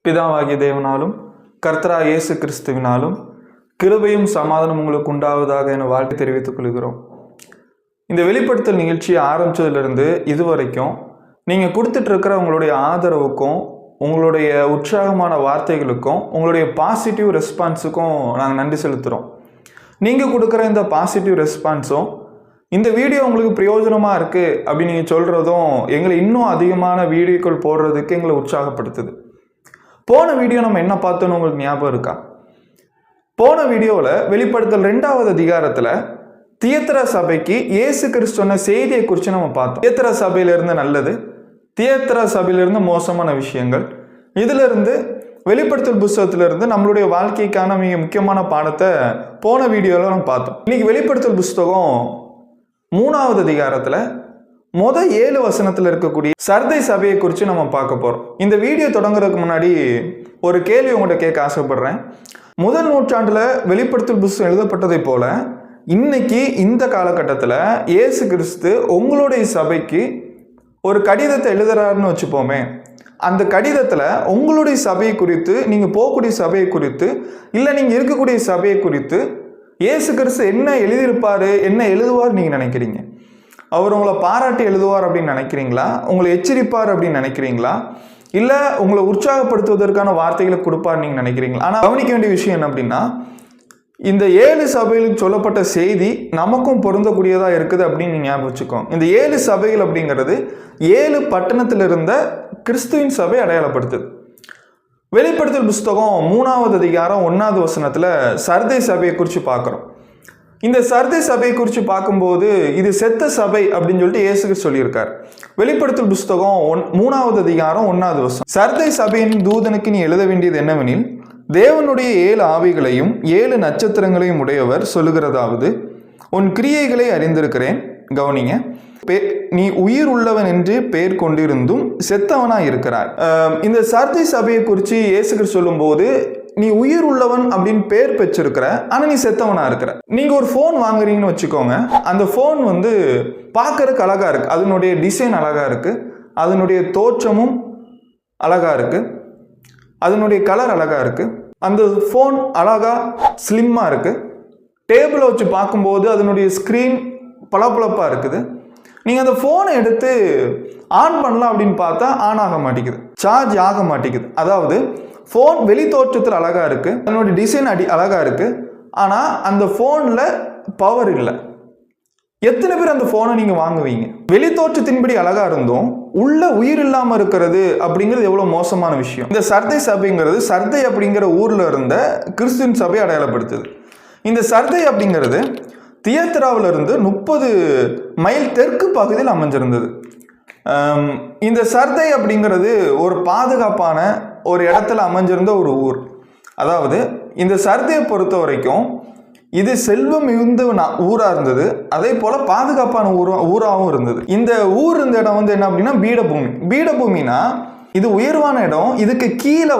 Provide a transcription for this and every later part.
பிதாவாகிய தேவனாலும் கர்த்தராகிய இயேசு கிறிஸ்துவினாலும் கிருபையும் சமாதானம் உங்களுக்கு உண்டாவதாக என வாழ்த்து தெரிவித்துக் கொள்கிறோம். இந்த வெளிப்படுத்தல் நிகழ்ச்சியை ஆரம்பித்ததிலிருந்து இதுவரைக்கும் நீங்கள் கொடுத்துட்ருக்கிற உங்களுடைய ஆதரவுக்கும் உங்களுடைய உற்சாகமான வார்த்தைகளுக்கும் உங்களுடைய பாசிட்டிவ் ரெஸ்பான்ஸுக்கும் நாங்கள் நன்றி செலுத்துகிறோம். நீங்கள் கொடுக்குற இந்த பாசிட்டிவ் ரெஸ்பான்ஸும் இந்த வீடியோ உங்களுக்கு பிரயோஜனமாக இருக்குது அப்படின்னு நீங்கள் சொல்கிறதும் எங்களை இன்னும் அதிகமான வீடியோக்கள் போடுறதுக்கு எங்களை உற்சாகப்படுத்துது. போன வீடியோ நம்ம என்ன பார்த்தோன்னு உங்களுக்கு ஞாபகம் இருக்கா? போன வீடியோவில் வெளிப்படுத்தல் 2வது அதிகாரத்தில் தியத்திரா சபைக்கு இயேசு கிறிஸ்து சொன்ன செய்தியை குறித்து நம்ம பார்த்தோம். தியத்திரா சபையிலிருந்து நல்லது, தியத்திரா சபையிலிருந்து மோசமான விஷயங்கள், இதிலிருந்து வெளிப்படுத்தல் புஸ்தகத்திலிருந்து நம்மளுடைய வாழ்க்கைக்கான மிக முக்கியமான பாடத்தை போன வீடியோவில் நம்ம பார்த்தோம். இன்னைக்கு வெளிப்படுத்தல் புஸ்தகம் 3வது அதிகாரத்தில் 7 வசனத்தில் இருக்கக்கூடிய சர்தை சபையை குறித்து நம்ம பார்க்க போகிறோம். இந்த வீடியோ தொடங்குறதுக்கு முன்னாடி ஒரு கேள்வி உங்கள்கிட்ட கேட்க ஆசைப்படுறேன். முதல் நூற்றாண்டில் வெளிப்படுத்தல் புஸ்தகம் எழுதப்பட்டதை போல இன்னைக்கு இந்த காலகட்டத்தில் இயேசு கிறிஸ்து உங்களுடைய சபைக்கு ஒரு கடிதத்தை எழுதுறாருன்னு வச்சுப்போமே. அந்த கடிதத்தில் உங்களுடைய சபையை குறித்து, நீங்கள் போகக்கூடிய சபையை குறித்து, இல்லை நீங்கள் இருக்கக்கூடிய சபையை குறித்து இயேசு கிறிஸ்து என்ன எழுதியிருப்பார், என்ன எழுதுவார் நீங்கள் நினைக்கிறீங்க? அவர் உங்களை பாராட்டி எழுதுவார் அப்படின்னு நினைக்கிறீங்களா? உங்களை எச்சரிப்பார் அப்படின்னு நினைக்கிறீங்களா? இல்லை உங்களை உற்சாகப்படுத்துவதற்கான வார்த்தைகளை கொடுப்பார் நீங்கள் நினைக்கிறீங்களா? ஆனால் கவனிக்க வேண்டிய விஷயம் என்ன அப்படின்னா, இந்த 7 சபைகளுக்கு சொல்லப்பட்ட செய்தி நமக்கும் பொருந்தக்கூடியதாக இருக்குது அப்படின்னு நீங்கள் ஞாபகம் வச்சுக்கோங்க. இந்த 7 சபைகள் அப்படிங்கிறது 7 பட்டணத்தில் இருந்த கிறிஸ்துவின் சபை அடையாளப்படுத்துது. வெளிப்படுத்தல் புஸ்தகம் 3வது அதிகாரம் 1வது வசனத்தில் சர்தை சபையை குறித்து பார்க்குறோம். இந்த சர்தை சபையை குறித்து பார்க்கும்போது இது செத்த சபை அப்படின்னு சொல்லிட்டு இயேசு சொல்லியிருக்கார். வெளிப்படுத்தல் புஸ்தகம் 3வது அதிகாரம் 1வது வசனம், சர்தை சபையின் தூதனுக்கு நீ எழுத வேண்டியது என்னவெனில், தேவனுடைய 7 ஆவிகளையும் 7 நட்சத்திரங்களையும் உடையவர் சொல்லுகிறதாவது, உன் கிரியைகளை அறிந்திருக்கிறேன். கவனிங்க, நீ உயிர் உள்ளவன் என்று பெயர் கொண்டிருந்தும் செத்தவனா இருக்கிறார். இந்த சர்தை சபையை குறித்து இயேசு சொல்லும்போது நீ உயிர் உள்ளவன் அப்படின்னு பேர் பெற்றிருக்கிற, ஆனால் நீ செத்தவனா இருக்கிற. நீங்கள் ஒரு ஃபோன் வாங்குறீங்கன்னு வச்சுக்கோங்க. அந்த ஃபோன் பார்க்கறதுக்கு அழகா இருக்கு, அதனுடைய டிசைன் அழகா இருக்கு, அதனுடைய தோற்றமும் அழகா இருக்கு, அதனுடைய கலர் அழகா இருக்கு, அந்த ஃபோன் அழகா ஸ்லிம்மாக இருக்கு. டேபிளை வச்சு பார்க்கும்போது அதனுடைய ஸ்க்ரீன் பளபளப்பாக இருக்குது. நீங்கள் அந்த ஃபோனை எடுத்து ஆன் பண்ணலாம் அப்படின்னு பார்த்தா ஆன் ஆக மாட்டேங்குது, சார்ஜ் ஆக மாட்டேங்குது. அதாவது ஃபோன் வெளி தோற்றத்தில் அழகாக இருக்குது, அதனுடைய டிசைன் அழகாக இருக்குது, ஆனால் அந்த ஃபோனில் பவர் இல்லை. எத்தனை பேர் அந்த ஃபோனை நீங்கள் வாங்குவீங்க? வெளி தோற்றத்தின்படி அழகாக இருந்தும் உள்ள உயிர் இல்லாமல் இருக்கிறது அப்படிங்கிறது எவ்வளோ மோசமான விஷயம். இந்த சர்தை சபைங்கிறது சர்தை அப்படிங்கிற ஊரில் இருந்த கிறிஸ்துவின் சபை அடையாளப்படுத்துது. இந்த சர்தை அப்படிங்கிறது தியத்திராவிலிருந்து 30 மைல் தெற்கு பகுதியில் அமைஞ்சிருந்தது. இந்த சர்தை அப்படிங்கிறது ஒரு பாதுகாப்பான ஒரு இடத்துல அமைஞ்சிருந்த ஒரு ஊர். அதாவது இந்த சர்தையை பொறுத்த வரைக்கும் இது செல்வம் மிகுந்த ஊராக இருந்தது, அதே போல் பாதுகாப்பான ஊராகவும் இருந்தது. இந்த ஊர் இந்த இடம் என்ன அப்படின்னா பீடபூமி. பீடபூமினா இது உயர்வான இடம், இதுக்கு கீழே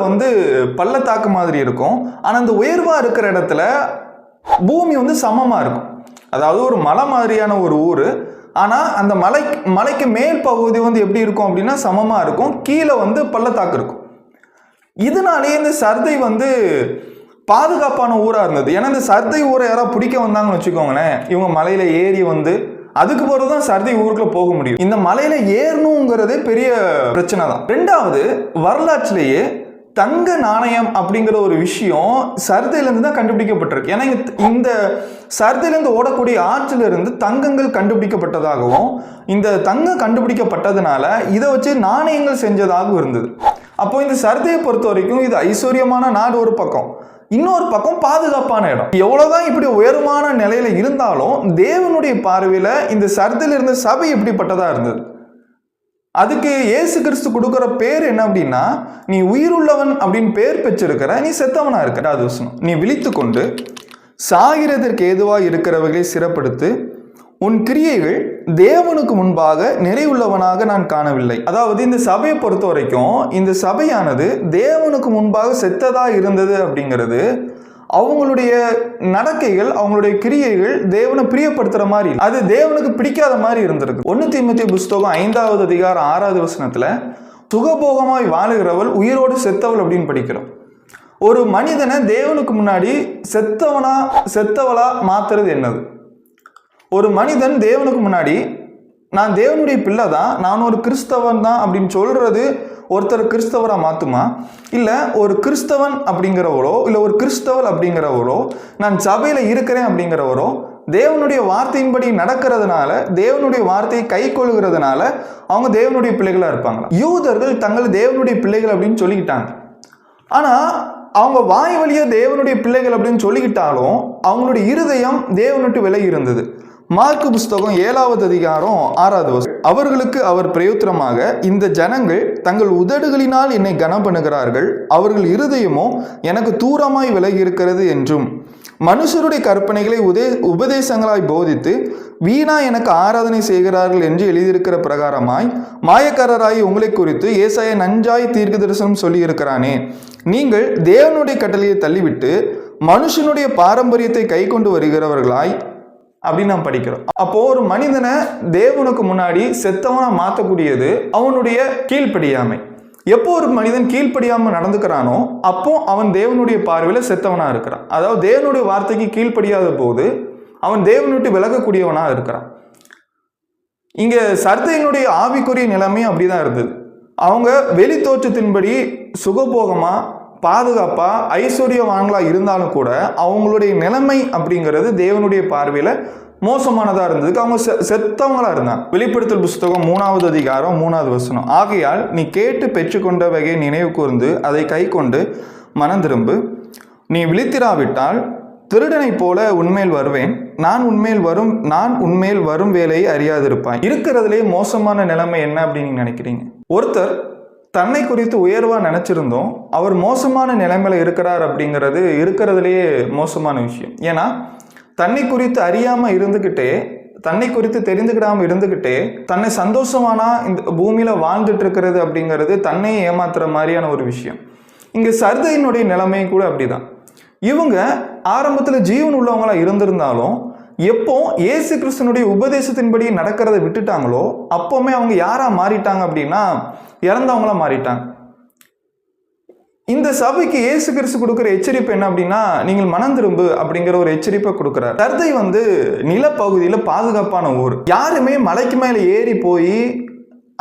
பள்ளத்தாக்கு மாதிரி இருக்கும். ஆனால் இந்த உயர்வாக இருக்கிற இடத்துல பூமி சமமாக இருக்கும். அதாவது ஒரு மலை மாதிரியான ஒரு ஊர், ஆனால் அந்த மலைக்கு மேல் பகுதி எப்படி இருக்கும் அப்படின்னா சமமாக இருக்கும், கீழே பள்ளத்தாக்கு இருக்கும். இதனாலேயே இந்த சர்தை பாதுகாப்பான ஊராக இருந்தது. ஏன்னா இந்த சர்தை ஊரை யாராவது பிடிக்க வந்தாங்கன்னு வச்சுக்கோங்களேன், இவங்க மலையில் ஏறி அதுக்கு பிறகு தான் சர்தை ஊருக்குள்ள போக முடியும். இந்த மலையில ஏறணுங்கிறதே பெரிய பிரச்சனை தான். 2வது, வரலாற்றிலேயே தங்க நாணயம் அப்படிங்கிற ஒரு விஷயம் சர்தையிலேருந்து தான் கண்டுபிடிக்கப்பட்டிருக்கு. ஏன்னா இந்த சர்தையிலேருந்து ஓடக்கூடிய ஆற்றிலிருந்து தங்கங்கள் கண்டுபிடிக்கப்பட்டதாகவும், இந்த தங்கம் கண்டுபிடிக்கப்பட்டதுனால இதை வச்சு நாணயங்கள் செஞ்சதாகவும் இருந்தது. அப்போ இந்த சர்தையை பொறுத்த வரைக்கும் இது ஐஸ்வர்யமான நாடு ஒரு பக்கம், இன்னொரு பக்கம் பாதுகாப்பான இடம். எவ்வளவுதான் இப்படி உயர்வான நிலையில இருந்தாலும் தேவனுடைய பார்வையில இந்த சர்தையில இருந்த சபை எப்படிப்பட்டதா இருந்தது? அதுக்கு இயேசு கிறிஸ்து கொடுக்குற பேர் என்ன அப்படின்னா, நீ உயிருள்ளவன் அப்படின்னு பேர் பெற்றிருக்கிற, நீ செத்தவனா இருக்கிற. அது வசனம், நீ விழித்து கொண்டு சாகிறதற்கு ஏதுவாக இருக்கிறவர்களை சிறப்படுத்து, உன் கிரியைகள் தேவனுக்கு முன்பாக நிறைவுள்ளவனாக நான் காணவில்லை. அதாவது இந்த சபையை பொறுத்த வரைக்கும் இந்த சபையானது தேவனுக்கு முன்பாக செத்ததா இருந்தது அப்படிங்கிறது அவங்களுடைய நடக்கைகள், அவங்களுடைய கிரியைகள் தேவனை பிரியப்படுத்துற மாதிரி, அது தேவனுக்கு பிடிக்காத மாதிரி இருந்திருக்கு. 1 தீமோத்தேயு புஸ்தகம் 5வது அதிகாரம் 6வது வசனத்துல சுகபோகமாய் வாழுகிறவள் உயிரோடு செத்தவள் அப்படின்னு படிக்கிறோம். ஒரு மனிதனை தேவனுக்கு முன்னாடி செத்தவளா மாத்துறது என்னது? ஒரு மனிதன் தேவனுக்கு முன்னாடி நான் தேவனுடைய பிள்ளை தான், நான் ஒரு கிறிஸ்தவன் தான் அப்படின்னு சொல்றது ஒருத்தர் கிறிஸ்தவரா மாத்துமா? இல்லை ஒரு கிறிஸ்தவன் அப்படிங்கிறவரோ இல்லை ஒரு கிறிஸ்தவள் அப்படிங்கிறவரோ நான் சபையில இருக்கிறேன் அப்படிங்கிறவரோ தேவனுடைய வார்த்தையின்படி நடக்கிறதுனால, தேவனுடைய வார்த்தையை கை கொள்கிறதுனால அவங்க தேவனுடைய பிள்ளைகளா இருப்பாங்களா? யூதர்கள் தங்கள் தேவனுடைய பிள்ளைகள் அப்படின்னு சொல்லிக்கிட்டாங்க. ஆனா அவங்க வாய் வழியா தேவனுடைய பிள்ளைகள் அப்படின்னு சொல்லிக்கிட்டாலும் அவங்களுடைய இருதயம் தேவனுட்டு விலகி இருந்தது. மார்க்கு புஸ்தகம் 7வது அதிகாரம் 6வது வசனம், அவர்களுக்கு அவர் பிரயோத்திரமாக, இந்த ஜனங்கள் தங்கள் உதடுகளினால் என்னை கனம் பண்ணுகிறார்கள், அவர்கள் இருதயமோ எனக்கு தூரமாய் விலகி இருக்கிறது என்றும், மனுஷருடைய கற்பனைகளை உபதேசங்களாய் போதித்து வீணா எனக்கு ஆராதனை செய்கிறார்கள் என்று எழுதியிருக்கிற பிரகாரமாய் மாயக்காரராய் உங்களை குறித்து ஏசாயா நன்றாய் தீர்க்க தரிசனம் சொல்லி இருக்கிறானே. நீங்கள் தேவனுடைய கட்டளையை தள்ளிவிட்டு மனுஷனுடைய பாரம்பரியத்தை கை கொண்டு வருகிறவர்களாய் அப்படின்னு நாம் படிக்கிறோம். அப்போ ஒரு மனிதனை தேவனுக்கு முன்னாடி செத்தவனா மாற்றக்கூடியது அவனுடைய கீழ்ப்படியாமை. எப்போ ஒரு மனிதன் கீழ்ப்படியாம நடந்துக்கிறானோ அப்போ அவன் தேவனுடைய பார்வையில செத்தவனா இருக்கிறான். அதாவது தேவனுடைய வார்த்தைக்கு கீழ்ப்படியாத போது அவன் தேவனுட்டு விலகக்கூடியவனா இருக்கிறான். இங்க சர்தையினுடைய ஆவிக்குரிய நிலைமையும் அப்படிதான் இருந்தது. அவங்க வெளி தோற்றத்தின்படி சுகபோகமா பாதுகாப்பா ஐஸ்வர்யவான்களா இருந்தாலும் கூட அவங்களுடைய நிலைமை அப்படிங்கிறது தேவனுடைய பார்வையில மோசமானதா இருந்ததுக்கு அவங்க செத்தவங்களா இருந்தாங்க. வெளிப்படுத்தல் புஸ்தகம் 3வது அதிகாரம் 3வது வசனம், ஆகையால் நீ கேட்டு பெற்றுக்கொண்ட வகையை நினைவு கூர்ந்து அதை கை கொண்டு மனம் திரும்பு. நீ விழித்திராவிட்டால் திருடனை போல உன்மேல் வருவேன், நான் உன்மேல் வரும் வேலையை அறியாதிருப்பாய். இருக்கிறதுலே மோசமான நிலைமை என்ன அப்படின்னு நினைக்கிறீங்க? ஒருத்தர் தன்னை குறித்து உயர்வா நினைச்சிருந்தோம் அவர் மோசமான நிலைமையில இருக்கிறார் அப்படிங்கிறது இருக்கிறதுலேயே மோசமான விஷயம். ஏன்னா தன்னை குறித்து அறியாம இருந்துகிட்டே, தன்னை குறித்து தெரிந்துக்கிடாம இருந்துகிட்டே தன்னை சந்தோஷமானா இந்த பூமியில வாழ்ந்துட்டு இருக்கிறது அப்படிங்கிறது தன்னையே ஏமாத்துற மாதிரியான ஒரு விஷயம். இங்க சர்தையினுடைய நிலைமையும் கூட அப்படிதான். இவங்க ஆரம்பத்துல ஜீவன் உள்ளவங்களா இருந்திருந்தாலும் எப்போ இயேசு கிறிஸ்துனுடைய உபதேசத்தின்படி நடக்கிறத விட்டுட்டாங்களோ அப்பவுமே அவங்க யாரா மாறிட்டாங்க அப்படின்னா இறந்தவங்களா மாறிட்டாங்க. இந்த சபைக்கு இயேசு கிறிஸ்து கொடுக்குற எச்சரிப்பு என்ன அப்படின்னா, நீங்கள் மனம் திரும்பு அப்படிங்கிற ஒரு எச்சரிப்பை கொடுக்குறார். சர்தை நிலப்பகுதியில பாதுகாப்பான ஊர். யாருமே மலைக்கு மேல ஏறி போய்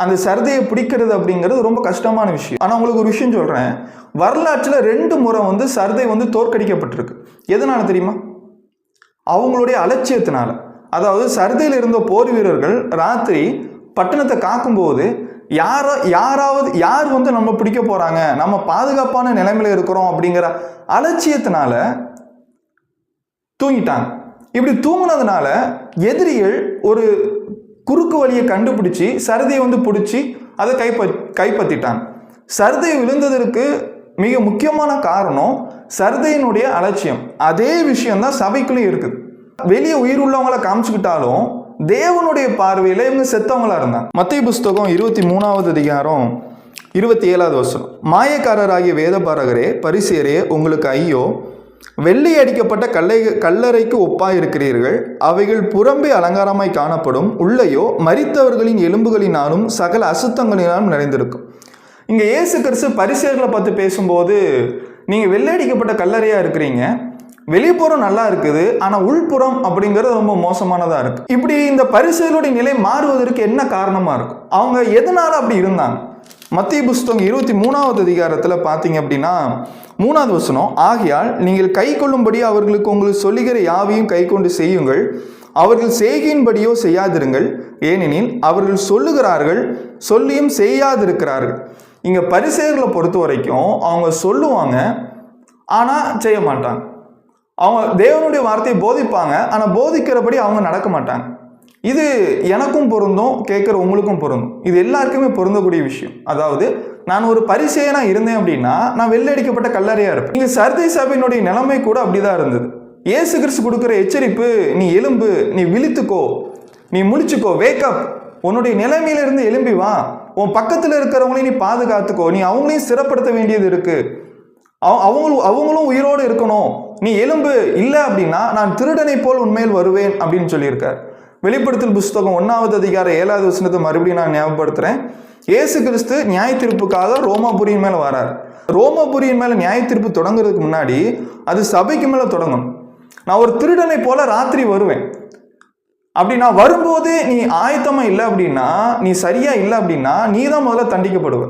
அந்த சர்தையை பிடிக்கிறது அப்படிங்கிறது ரொம்ப கஷ்டமான விஷயம். ஆனா உங்களுக்கு ஒரு விஷயம் சொல்றேன், வரலாற்றுல 2 முறை சர்தை தோற்கடிக்கப்பட்டிருக்கு. எதனால தெரியுமா? அவங்களுடைய அலட்சியத்தினால. அதாவது சர்தையில் இருந்த போர் வீரர்கள் ராத்திரி பட்டணத்தை காக்கும்போது யார் நம்ம பிடிக்க போறாங்க, நம்ம பாதுகாப்பான நிலைமையில இருக்கிறோம் அப்படிங்கிற அலட்சியத்தினால தூங்கிட்டாங்க. இப்படி தூங்கினதுனால எதிரிகள் ஒரு குறுக்கு வழியை கண்டுபிடிச்சி சர்தையை பிடிச்சி அதை கைப்பற்றிட்டாங்க. சர்தை விழுந்ததற்கு மிக முக்கியமான காரணம் சர்தையினுடைய அலட்சியம். அதே விஷயம்தான் சபைக்குள்ளேயும் இருக்குது. வெளியே உயிர் உள்ளவங்களை காமிச்சுக்கிட்டாலும் தேவனுடைய பார்வையில இவங்க செத்தவங்களா இருந்தாங்க. மத்தேயு புஸ்தகம் 23வது அதிகாரம் 27வது வசனம், மாயக்காரராகிய வேதபாரகரே பரிசேயரே உங்களுக்கு ஐயோ, வெள்ளை அடிக்கப்பட்ட கல்லறைக்கு ஒப்பாய் இருக்கிறீர்கள். அவைகள் புறம்பே அலங்காரமாய் காணப்படும், உள்ளேயோ மரித்தவர்களின் எலும்புகளினாலும் சகல அசுத்தங்களினாலும் நிறைந்திருக்கும். இங்க இயேசு கிறிஸ்து பரிசேயர்களை பார்த்து பேசும்போது, நீங்க வெள்ளையடிக்கப்பட்ட கல்லறையா இருக்கிறீங்க, வெளிப்புறம் நல்லா இருக்குது ஆனா உள்புறம் அப்படிங்கிறது ரொம்ப மோசமானதா இருக்கு. இப்படி இந்த பரிசேயர்களுடைய நிலை மாறுவதற்கு என்ன காரணமா இருக்கும்? அவங்க எதனால அப்படி இருந்தாங்க? மத்தேயு புஸ்தகம் 23வது அதிகாரத்துல பாத்தீங்க அப்படின்னா 3வது வசனம், ஆகையால் நீங்கள் கை கொள்ளும்படி அவர்களுக்கு உங்களுக்கு சொல்லுகிற யாவையும் கை கொண்டு செய்யுங்கள், அவர்கள் செய்கையின்படியோ செய்யாதிருங்கள், ஏனெனில் அவர்கள் சொல்லுகிறார்கள் சொல்லியும் செய்யாதிருக்கிறார்கள். இங்க பரிசேயர்களை பொறுத்த வரைக்கும் அவங்க சொல்லுவாங்க ஆனா செய்ய மாட்டாங்க. அவங்க தேவனுடைய வார்த்தையை போதிப்பாங்க ஆனா போதிக்கிறபடி அவங்க நடக்க மாட்டாங்க. இது எனக்கும் பொருந்தும், கேட்குற உங்களுக்கும் பொருந்தும். இது எல்லாருக்குமே பொருந்தக்கூடிய விஷயம். அதாவது நான் ஒரு பரிசேயனா இருந்தேன் அப்படின்னா நான் வெள்ளடிக்கப்பட்ட கல்லறையா இருப்பேன். இங்க சர்தை சபையினுடைய நிலைமை கூட அப்படிதான் இருந்தது. இயேசு கிறிஸ்து கொடுக்குற எச்சரிப்பு, நீ எலும்பு, நீ விழித்துக்கோ, நீ முழிச்சுக்கோ, வேக்கப், உன்னுடைய நிலைமையிலிருந்து எழும்பி வா, உன் பக்கத்தில் இருக்கிறவங்களையும் நீ பாதுகாத்துக்கோ, நீ அவங்களையும் சிறப்படுத்த வேண்டியது இருக்கு, அவங்களும் உயிரோடு இருக்கணும், நீ எலும்பு, இல்லை அப்படின்னா நான் திருடனை போல் உண்மையில் வருவேன் அப்படின்னு சொல்லியிருக்கார். வெளிப்படுத்தல் புஸ்தகம் 1வது அதிகாரம் 7வது வசனத்தை மறுபடியும் நான் ஞாபகப்படுத்துறேன். இயேசு கிறிஸ்து நியாய தீர்ப்புக்காக ரோமாபுரியின் மேல வரார். ரோமாபுரியின் மேல நியாய தீர்ப்பு தொடங்குறதுக்கு முன்னாடி அது சபைக்கு மேல தொடங்கும். நான் ஒரு திருடனை போல ராத்திரி வருவேன், அப்படி நான் வரும்போது நீ ஆயத்தமா இல்லை அப்படின்னா, நீ சரியா இல்லை அப்படின்னா, நீ தான் முதல்ல தண்டிக்கப்படுவ.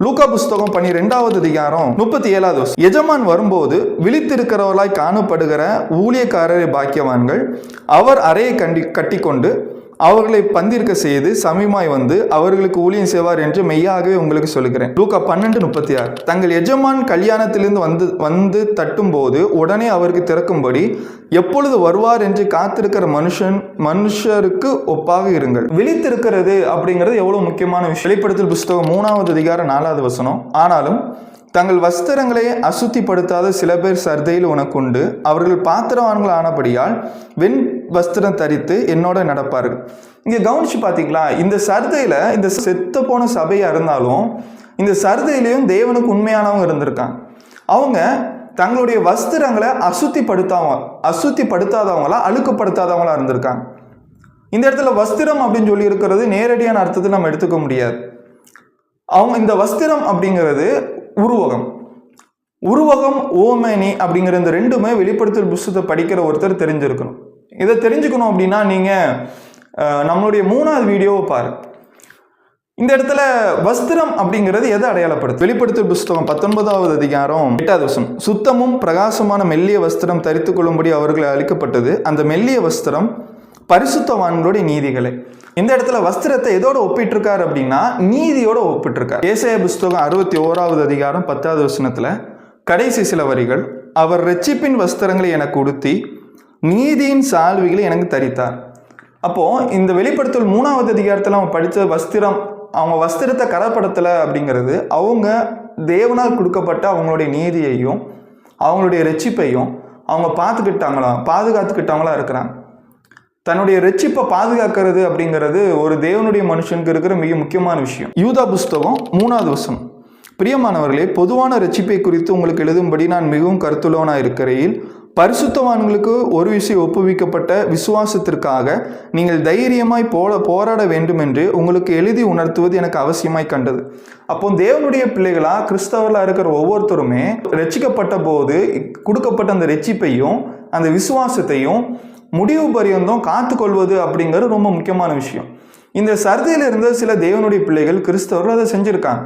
லூக்கா புஸ்தகம் 12வது அதிகாரம் 37வது வசனம். எஜமான் வரும்போது விழித்திருக்கிறவர்களாய் காணப்படுகிற ஊழியக்காரரை பாக்கியவான்கள், அவர் அறையை கட்டிக்கொண்டு அவர்களை பந்திருக்க செய்து சமயமாய் வந்து அவர்களுக்கு ஊழியம் செய்வார் என்று மெய்யாகவே உங்களுக்கு சொல்லுகிறேன். லூக்கா 12:36. தங்கள் எஜமான் கல்யாணத்திலிருந்து வந்து தட்டும் போது உடனே அவருக்கு திறக்கும்படி எப்பொழுது வருவார் என்று காத்திருக்கிற மனுஷருக்கு ஒப்பாக இருங்கள். விழித்திருக்கிறது அப்படிங்கிறது எவ்வளவு முக்கியமான விஷயம். வெளிப்படுத்தல் புஸ்தகம் 3வது அதிகாரம் 4வது வசனம். ஆனாலும் தங்கள் வஸ்திரங்களை அசுத்திப்படுத்தாத சில பேர் சர்தையில் உனக்குண்டு, அவர்கள் பாத்திரவான்கள் ஆனபடியால் வெண் வஸ்திரம் தரித்து என்னோட நடப்பார்கள். இங்க கவனிச்சு பார்த்தீங்களா, இந்த சர்தையில இந்த செத்த போன சபையா இருந்தாலும் இந்த சர்தையிலையும் தேவனுக்கு உண்மையானவங்க இருந்திருக்காங்க. அவங்க தங்களுடைய வஸ்திரங்களை அசுத்திப்படுத்தாதவங்களா அழுக்குப்படுத்தாதவங்களா இருந்திருக்காங்க. இந்த இடத்துல வஸ்திரம் அப்படின்னு சொல்லி இருக்கிறது நேரடியான அர்த்தத்தில் நம்ம எடுத்துக்க முடியாது. அவங்க இந்த வஸ்திரம் அப்படிங்கிறது உருவகம் ஓமேனி அப்படிங்கிற இந்த ரெண்டுமே வெளிப்படுத்தல் புஸ்தகத்தை படிக்கிற ஒருத்தர் தெரிஞ்சிருக்கணும். இதை தெரிஞ்சுக்கணும் அப்படின்னா நீங்க நம்மளுடைய 3வது வீடியோவை பாரு. இந்த இடத்துல வஸ்திரம் அப்படிங்கிறது எதை அடையாளப்படுத்து? வெளிப்படுத்தல் புஸ்தகம் 19வது அதிகாரம் 8வது வசனம். சுத்தமும் பிரகாசமான மெல்லிய வஸ்திரம் தரித்து கொள்ளும்படி அவர்கள் அளிக்கப்பட்டது. அந்த மெல்லிய வஸ்திரம் பரிசுத்தவான்களுடைய நீதிகளை. இந்த இடத்துல வஸ்திரத்தை எதோட ஒப்பிட்டிருக்காரு அப்படின்னா நீதியோட ஒப்பிட்டிருக்காரு. ஏசாயா புஸ்தகம் 61வது அதிகாரம் 10வது வசனத்துல கடைசி சில வரிகள், அவர் இரட்சிப்பின் வஸ்திரங்களை எனக்கு உடுத்தி நீதியின் சால்வைகளை எனக்கு தரித்தார். அப்போ இந்த வெளிப்படுத்தல் 3வது அதிகாரத்தில் அவங்க படித்த வஸ்திரம், அவங்க வஸ்திரத்தை கரப்படுத்தலை அப்படிங்கிறது அவங்க தேவனால் கொடுக்கப்பட்ட அவங்களுடைய நீதியையும் அவங்களுடைய இரட்சிப்பையும் அவங்க பாதுகாத்துக்கிட்டவங்களா இருக்கிறாங்க. தன்னுடைய இரட்சிப்பை பாதுகாக்கிறது அப்படிங்கிறது ஒரு தேவனுடைய மனுஷனுக்கு இருக்கிற மிக முக்கியமான விஷயம். யூதா புஸ்தகம் 3வது வசனம். பிரியமானவர்களே, பொதுவான இரட்சிப்பை குறித்து உங்களுக்கு எழுதும்படி நான் மிகவும் கருத்துள்ளவனாக இருக்கிறேன். பரிசுத்தவான்களுக்கு ஒரு விஷயம் ஒப்புவிக்கப்பட்ட விசுவாசத்திற்காக நீங்கள் தைரியமாய் போராட வேண்டும் என்று உங்களுக்கு எழுதி உணர்த்துவது எனக்கு அவசியமாய் கண்டது. அப்போ தேவனுடைய பிள்ளைகளா கிறிஸ்தவர்களா இருக்கிற ஒவ்வொருத்தருமே ரட்சிக்கப்பட்ட போது கொடுக்கப்பட்ட அந்த ரட்சிப்பையும் அந்த விசுவாசத்தையும் முடிவு பரியந்தம் காத்துக்கொள்வது அப்படிங்கிறது ரொம்ப முக்கியமான விஷயம். இந்த சர்தையில் இருந்த சில தேவனுடைய பிள்ளைகள் கிறிஸ்தவர்கள் அதை செஞ்சிருக்காங்க.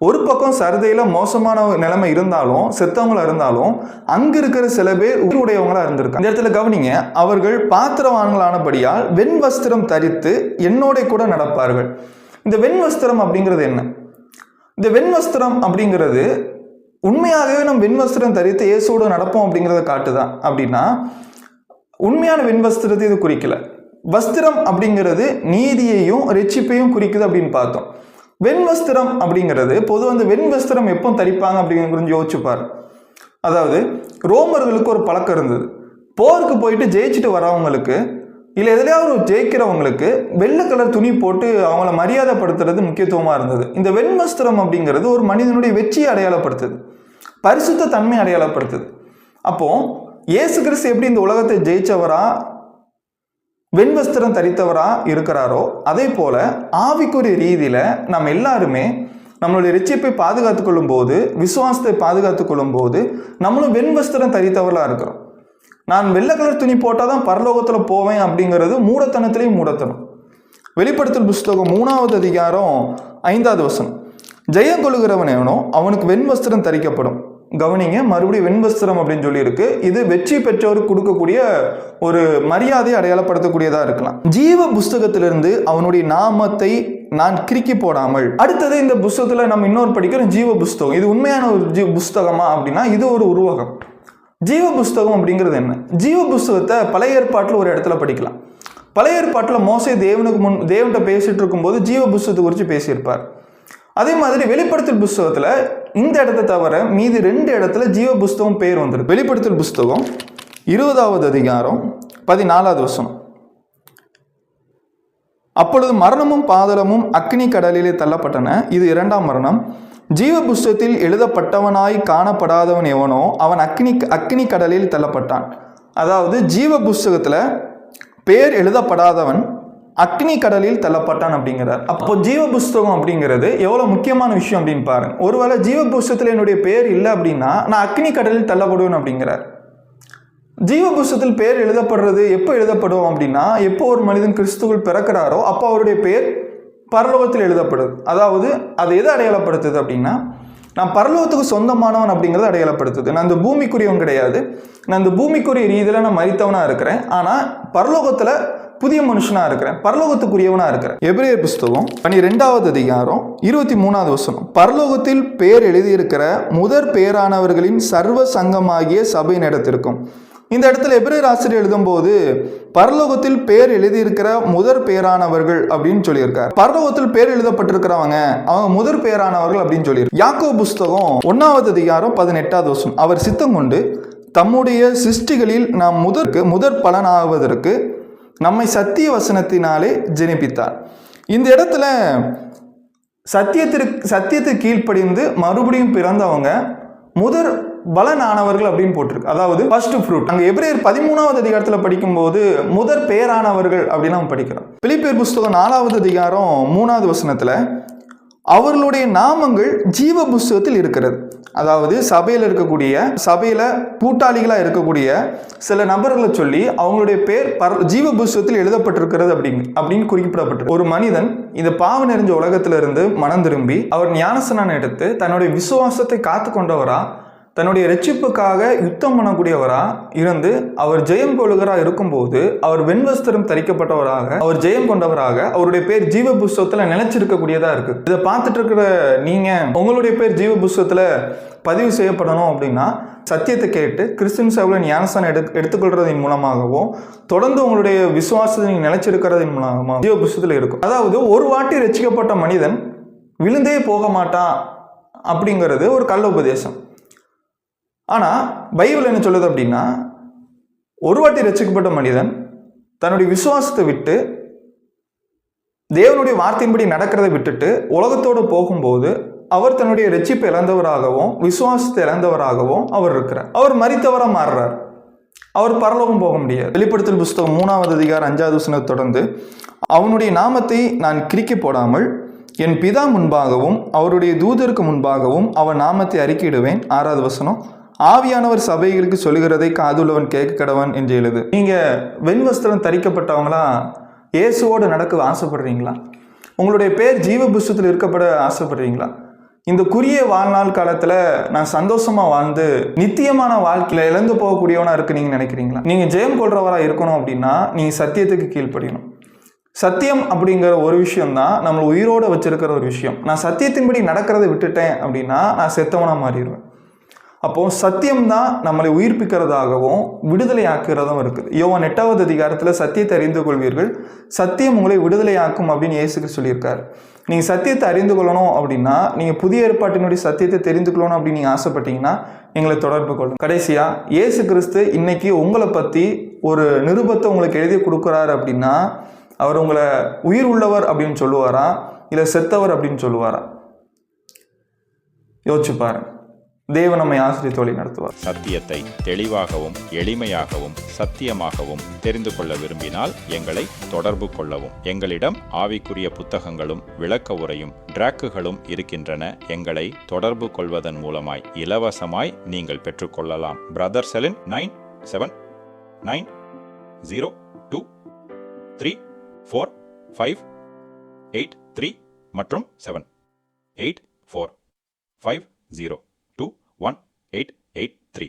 ஒரு பக்கம் சர்தையில மோசமான நிலைமை இருந்தாலும் செத்தவங்களா இருந்தாலும் அங்க இருக்கிற சில பேர் உடையவங்களா இருந்திருக்காங்க. இந்த இடத்துல கவனிங்க, அவர்கள் பாத்திரவான்களானபடியால் வெண் வஸ்திரம் தரித்து என்னோட கூட நடப்பார்கள். இந்த வெண் வஸ்திரம் அப்படிங்கிறது என்ன? இந்த வெண் வஸ்திரம் அப்படிங்கிறது உண்மையாகவே நம்ம வெண் வஸ்திரம் தரித்து இயேசுவோடு நடப்போம் அப்படிங்கிறத காட்டுதான் அப்படின்னா, உண்மையான வெண் வஸ்திரத்தை இது குறிக்கல. வஸ்திரம் அப்படிங்கிறது நீதியையும் இரட்சிப்பையும் குறிக்குது அப்படின்னு பார்த்தோம். வெண் வஸ்திரம் அப்படிங்கிறது பொதுவாக அந்த வெண் வஸ்திரம் எப்போ தரிப்பாங்க அப்படிங்கிறது யோசிச்சுப்பார். அதாவது ரோமர்களுக்கு ஒரு பழக்கம் இருந்தது. போருக்கு போயிட்டு ஜெயிச்சுட்டு வரவங்களுக்கு இல்லை எதுலையாவது ஒரு ஜெயிக்கிறவங்களுக்கு வெள்ளை கலர் துணி போட்டு அவங்கள மரியாதைப்படுத்துறது முக்கியத்துவமாக இருந்தது. இந்த வெண் வஸ்திரம் அப்படிங்கிறது ஒரு மனிதனுடைய வெற்றியை அடையாளப்படுத்துது, பரிசுத்த தன்மை அடையாளப்படுத்துது. அப்போ இயேசு கிறிஸ்து எப்படி இந்த உலகத்தை ஜெயிச்சவரா வெண் வஸ்திரம் தரித்தவரா இருக்கிறாரோ அதே போல ஆவிக்குரிய ரீதியில நம்ம எல்லாருமே நம்மளுடைய இரட்சிப்பை பாதுகாத்துக் கொள்ளும் போது, விசுவாசத்தை பாதுகாத்துக் கொள்ளும் போது நம்மளும் வெண் வஸ்திரம் தரித்தவர்களா இருக்கிறோம். நான் வெள்ளை கலர் துணி போட்டாதான் பரலோகத்துல போவேன் அப்படிங்கிறது மூடத்தனத்திலையும் மூடத்தனம். வெளிப்படுத்தல் புஸ்தகம் 3வது அதிகாரம் 5வது வசனம். ஜெயம் கொள்ளுகிறவன் எவனோ அவனுக்கு வெண் வஸ்திரம் தரிக்கப்படும். கவனிங்க, மறுபடியும் வெண் வஸ்திரம் அப்படின்னு சொல்லி இருக்கு. இது வெற்றி பெற்றவருக்கு கொடுக்கக்கூடிய ஒரு மரியாதையை அடையாளப்படுத்தக்கூடியதா இருக்கலாம். ஜீவ புஸ்தகத்திலிருந்து அவனுடைய நாமத்தை நான் கிறுக்கி போடாமல். அடுத்தது இந்த புஸ்தகத்துல நம்ம இன்னொரு படிக்கிறோம் ஜீவ புஸ்தகம். இது உண்மையான ஒரு புஸ்தகமா அப்படின்னா இது ஒரு உருவகம். ஜீவ புஸ்தகம் அப்படிங்கிறது என்ன? ஜீவ புஸ்தகத்தை பழைய ஏற்பாட்டில் ஒரு இடத்துல படிக்கலாம். பழைய ஏற்பாட்டில் மோசே தேவன்கிட்ட பேசிட்டு இருக்கும்போது ஜீவ புஸ்தகத்தை குறித்து பேசியிருப்பார். அதே மாதிரி வெளிப்படுத்தல் புஸ்தகத்துல இந்த இடத்தை தவிர மீதி 2 இடத்துல ஜீவ புஸ்தகம் பேர் வந்திருக்கு. வெளிப்படுத்தல் புஸ்தகம் 20வது அதிகாரம் 14வது வசனம். அப்பொழுது மரணமும் பாதாளமும் அக்னி கடலிலே தள்ளப்பட்டன. இது 2ஆம் மரணம். ஜீவ புஸ்தகத்தில் எழுதப்பட்டவனாய் காணப்படாதவன் எவனோ அவன் அக்னி கடலில் தள்ளப்பட்டான். அதாவது ஜீவ புஸ்தகத்துல பேர் எழுதப்படாதவன் அக்னி கடலில் தள்ளப்பட்டான் அப்படிங்கிறார். அப்போ ஜீவ புஸ்தகம் அப்படிங்கிறது எவ்வளவு முக்கியமான விஷயம் அப்படின்னு பாருங்க. ஒருவேளை ஜீவ புஸ்தகத்தில் என்னுடைய பெயர் இல்லை அப்படின்னா நான் அக்னி கடலில் தள்ளப்படுவேன் அப்படிங்கிறார். ஜீவ புஸ்தகத்தில் பெயர் எழுதப்படுறது எப்போ எழுதப்படும் அப்படின்னா, எப்போ ஒரு மனிதன் கிறிஸ்துவுக்குள் பிறக்கிறாரோ அப்போ அவருடைய பெயர் பரலோகத்தில் எழுதப்படுது. அதாவது அது எதை அடையாளப்படுத்துது அப்படின்னா, நான் பரலோகத்துக்கு சொந்தமானவன் அப்படிங்கிறத அடையாளப்படுத்துது. நான் இந்த பூமிக்குரியவன் கிடையாது, நான் இந்த பூமிக்குரிய ரீதியில் நான் மரித்தவனா இருக்கிறேன், ஆனால் பரலோகத்தில் புதிய மனுஷனா இருக்கிறேன், பரலோகத்துக்குரியவனா இருக்கிறேன். எபிரேயர் புஸ்தகம் 12வது அதிகாரம் 23வது வசனம், பரலோகத்தில் பெயர் எழுதியிருக்கிற முதற் பெயரானவர்களின் சர்வ சங்கமாகிய சபையின் இடத்திற்கும். இந்த இடத்துல எபிரேயர் ஆசிரியர் எழுதும்போது பரலோகத்தில் பெயர் எழுதியிருக்கிற முதற் பெயரானவர்கள் அப்படின்னு சொல்லியிருக்காரு. பரலோகத்தில் பெயர் எழுதப்பட்டிருக்கிறவங்க அவங்க முதற் பெயரானவர்கள் அப்படின்னு சொல்லியிருக்கு. யாக்கோபு புஸ்தகம் 1வது அதிகாரம் 18வது வசனம், அவர் சித்தம் கொண்டு தம்முடைய சிருஷ்டிகளில் நாம் முதற் பலனாவதற்கு நம்மை சத்திய வசனத்தினாலே ஜெனிப்பித்தார். இந்த இடத்துல சத்தியத்துக்கு கீழ்ப்படிந்து மறுபடியும் பிறந்தவங்க முதற் பலனானவர்கள் அப்படின்னு போட்டிருக்கு. அதாவது ஃபர்ஸ்ட் ஃப்ரூட். அங்கே எபிரேயர் 13வது அதிகாரத்தில் படிக்கும்போது முதற் பெயரானவர்கள் அப்படின்னு நம்ம படிக்கிறோம். பிலிப்பியர் புஸ்தகம் 4வது அதிகாரம் 3வது வசனத்தில் அவர்களுடைய நாமங்கள் ஜீவ புஸ்தகத்தில் இருக்கிறது. அதாவது சபையில் கூட்டாளிகளாக இருக்கக்கூடிய சில நபர்களை சொல்லி அவங்களுடைய பேர் ஜீவ புஸ்தகத்தில் எழுதப்பட்டிருக்கிறது அப்படின்னு குறிப்பிடப்பட்டிருக்கு. ஒரு மனிதன் இந்த பாவ நிறைஞ்ச உலகத்திலிருந்து மனம் திரும்பி அவர் ஞானஸ்நானம் எடுத்து தன்னுடைய விசுவாசத்தை காத்து கொண்டவரா, தன்னுடைய ரட்சிப்புக்காக யுத்தம் பண்ணக்கூடியவரா இருந்து அவர் ஜெயம் கொள்ளுகிறா இருக்கும்போது அவர் வெண்வஸ்திரம் தரிக்கப்பட்டவராக, அவர் ஜெயம் கொண்டவராக அவருடைய பேர் ஜீவ புஸ்தகத்துல நிலைச்சிருக்கக்கூடியதா இருக்கு. இதை பார்த்துட்டு இருக்கிற நீங்க உங்களுடைய பேர் ஜீவ புஸ்தகத்துல பதிவு செய்யப்படணும் அப்படின்னா சத்தியத்தை கேட்டு கிறிஸ்டின் சபையில் ஞானஸ்நானம் எடுத்துக்கொள்றதின் மூலமாகவும் தொடர்ந்து உங்களுடைய விசுவாசத்தை நீங்க நிலைச்சிருக்கிறதின் மூலமாகவும் ஜீவ புஸ்தகத்துல இருக்கும். அதாவது ஒரு வாட்டி ரட்சிக்கப்பட்ட மனிதன் விழுந்தே போக மாட்டான் அப்படிங்கிறது ஒரு கள்ள உபதேசம். ஆனால் பைபிள் என்ன சொல்லுது அப்படின்னா, ஒரு வாட்டி ரட்சிக்கப்பட்ட மனிதன் தன்னுடைய விசுவாசத்தை விட்டு தேவனுடைய வார்த்தையின்படி நடக்கிறதை விட்டுட்டு உலகத்தோடு போகும்போது அவர் தன்னுடைய ரட்சிப்பை இழந்தவராகவும் விசுவாசத்தை இழந்தவராகவும் அவர் இருக்கிறார். அவர் மரித்தவராக மாறுறார். அவர் பரலோகம் போக முடியாது. வெளிப்படுத்தல் புஸ்தகம் 3வது அதிகாரம் 5வது வசனத்தை தொடர்ந்து, அவனுடைய நாமத்தை நான் கிறுக்கி போடாமல் என் பிதா முன்பாகவும் அவருடைய தூதருக்கு முன்பாகவும் அவன் நாமத்தை அறிக்கையிடுவேன். 6வது வசனம், ஆவியானவர் சபைகளுக்கு சொல்லுகிறதை காதுள்ளவன் கேட்க கடவன் என்று எழுது. நீங்க வெண்வஸ்திரம் தரிக்கப்பட்டவங்களா இயேசுவோடு நடக்க ஆசைப்படுறீங்களா? உங்களுடைய பேர் ஜீவ புஸ்தகத்தில் இருக்கப்பட ஆசைப்படுறீங்களா? இந்த குறுகிய வாழ்நாள் காலத்துல நான் சந்தோஷமா வாழ்ந்து நித்தியமான வாழ்க்கையில இழந்து போகக்கூடியவனா இருக்கு நீங்க நினைக்கிறீங்களா? நீங்க ஜெயம் கொள்றவரா இருக்கணும் அப்படின்னா நீங்க சத்தியத்துக்கு கீழ்ப்படியணும். சத்தியம் அப்படிங்கிற ஒரு விஷயம் தான் நம்மளை உயிரோட வச்சிருக்கிற ஒரு விஷயம். நான் சத்தியத்தின்படி நடக்கிறத விட்டுட்டேன் அப்படின்னா நான் செத்தவனா மாறிடுவேன். அப்போ சத்தியம்தான் நம்மளை உயிர்ப்பிக்கிறதாகவும் விடுதலை ஆக்குறதும் இருக்குது. யோவான் 8வது அதிகாரத்தில் சத்தியத்தை அறிந்து கொள்வீர்கள், சத்தியம் உங்களை விடுதலையாக்கும் அப்படின்னு இயேசுக்கு சொல்லியிருக்காரு. நீங்கள் சத்தியத்தை அறிந்து கொள்ளணும் அப்படின்னா, நீங்கள் புதிய ஏற்பாட்டினுடைய சத்தியத்தை தெரிந்து கொள்ளணும் அப்படின்னு நீங்கள் ஆசைப்பட்டீங்கன்னா எங்களை தொடர்பு கொள்ளும். கடைசியாக இயேசு கிறிஸ்து இன்னைக்கு உங்களை பற்றி ஒரு நிருபத்தை உங்களுக்கு எழுதி கொடுக்குறாரு அப்படின்னா அவர் உங்களை உயிர் உள்ளவர் அப்படின்னு சொல்லுவாரா, இல்லை செத்தவர் அப்படின்னு சொல்லுவாரா? யோசிச்சு பாருங்க. தேவன் நம்மை ஆசிரியர் வழி நடத்துவார். சத்தியத்தை தெளிவாகவும் எளிமையாகவும் சத்தியமாகவும் தெரிந்து கொள்ள விரும்பினால் எங்களை தொடர்பு கொள்ளவும். எங்களிடம் ஆவிக்குரிய புத்தகங்களும் விளக்க உரையும் டிராக்குகளும் இருக்கின்றன. எங்களை தொடர்பு கொள்வதன் மூலமாய் இலவசமாய் நீங்கள் பெற்றுக்கொள்ளலாம். பிரதர் செலின் 9790234583 மற்றும் 78450 1-883